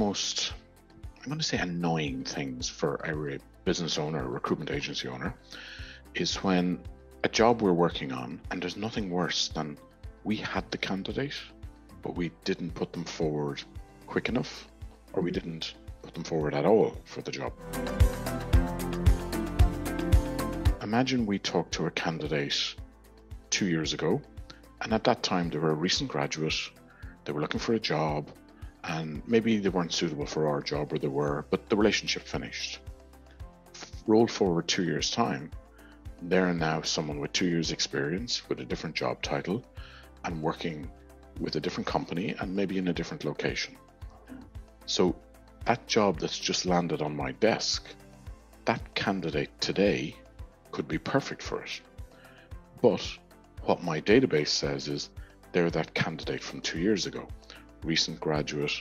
most, I'm going to say, annoying things for a business owner, a recruitment agency owner, is when a job we're working on, and there's nothing worse than we had the candidate, but we didn't put them forward quick enough, or we didn't put them forward at all for the job. Imagine we talked to a candidate 2 years ago, and at that time they were a recent graduate, they were looking for a job, and maybe they weren't suitable for our job, or they were, but the relationship finished. Roll forward 2 years' time, they're now someone with 2 years' experience, with a different job title, and working with a different company, and maybe in a different location. So that job that's just landed on my desk, that candidate today could be perfect for it. But what my database says is they're that candidate from 2 years ago, recent graduate,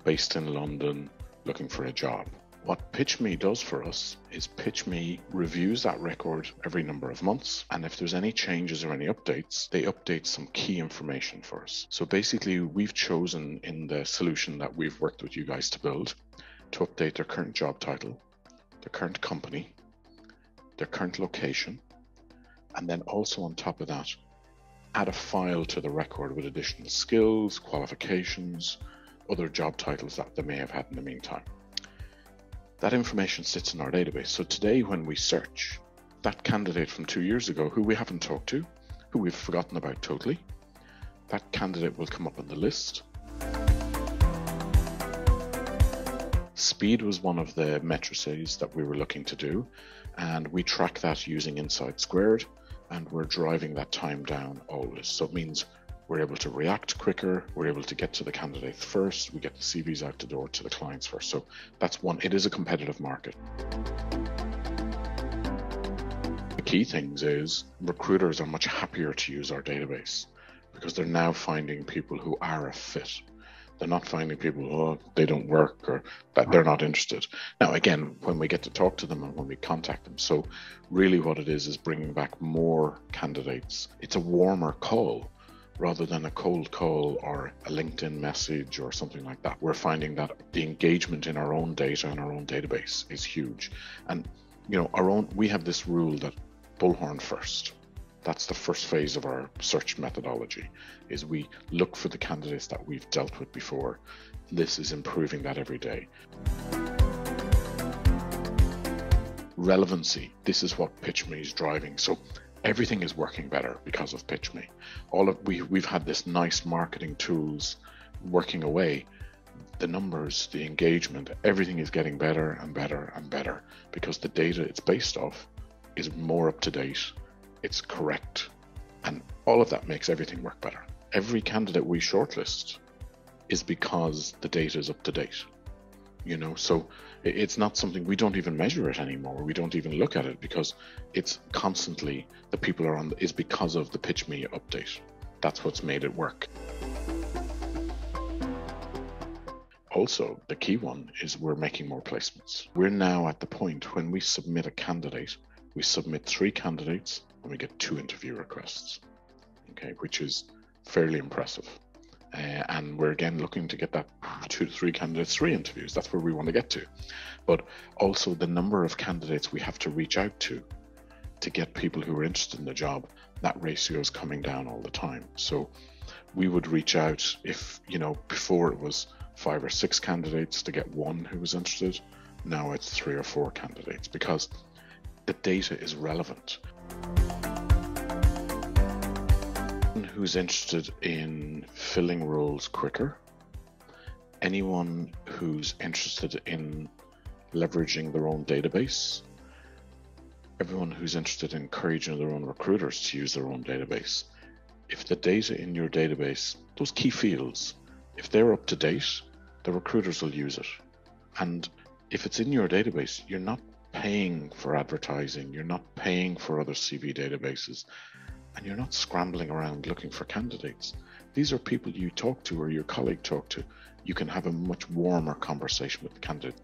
based in London, looking for a job. What PitchMe does for us is PitchMe reviews that record every number of months, and if there's any changes or any updates, they update some key information for us. So basically, we've chosen in the solution that we've worked with you guys to build to update their current job title, their current company, their current location, and then also on top of that, add a file to the record with additional skills, qualifications, other job titles that they may have had in the meantime. That information sits in our database. So today when we search, that candidate from 2 years ago who we haven't talked to, who we've forgotten about totally, that candidate will come up on the list. Speed was one of the matrices that we were looking to do, and we track that using Insight Squared, and we're driving that time down always. So it means we're able to react quicker, we're able to get to the candidates first, we get the CVs out the door to the clients first. So that's one, it is a competitive market. The key things is recruiters are much happier to use our database because they're now finding people who are a fit. They're not finding people, oh, they don't work or that they're not interested. Now, again, when we get to talk to them and when we contact them. So really what it is bringing back more candidates. It's a warmer call rather than a cold call or a LinkedIn message or something like that. We're finding that the engagement in our own data and our own database is huge. And, you know, we have this rule that bullhorn first. That's the first phase of our search methodology, is we look for the candidates that we've dealt with before. This is improving that every day. Relevancy, this is what PitchMe is driving. So everything is working better because of PitchMe. We've had this nice marketing tools working away. The numbers, the engagement, everything is getting better and better and better because the data it's based off is more up to date. It's correct, and all of that makes everything work better. Every candidate we shortlist is because the data is up to date, you know, so it's not something, we don't even measure it anymore. We don't even look at it because it's constantly, the people are on, is because of the PitchMe update. That's what's made it work. Also, the key one is we're making more placements. We're now at the point when we submit a candidate, we submit 3 candidates and we get 2 interview requests, okay, which is fairly impressive. And we're again looking to get that 2 to 3 candidates, 3 interviews. That's where we want to get to. But also the number of candidates we have to reach out to get people who are interested in the job, that ratio is coming down all the time. So we would reach out if, you know, before it was 5 or 6 candidates to get 1 who was interested. Now it's 3 or 4 candidates because the data is relevant. Who's interested in filling roles quicker, anyone who's interested in leveraging their own database, everyone who's interested in encouraging their own recruiters to use their own database. If the data in your database, those key fields, if they're up to date, the recruiters will use it. And if it's in your database, you're not paying for advertising, you're not paying for other CV databases, and you're not scrambling around looking for candidates. These are people you talk to or your colleague talk to. You can have a much warmer conversation with the candidate.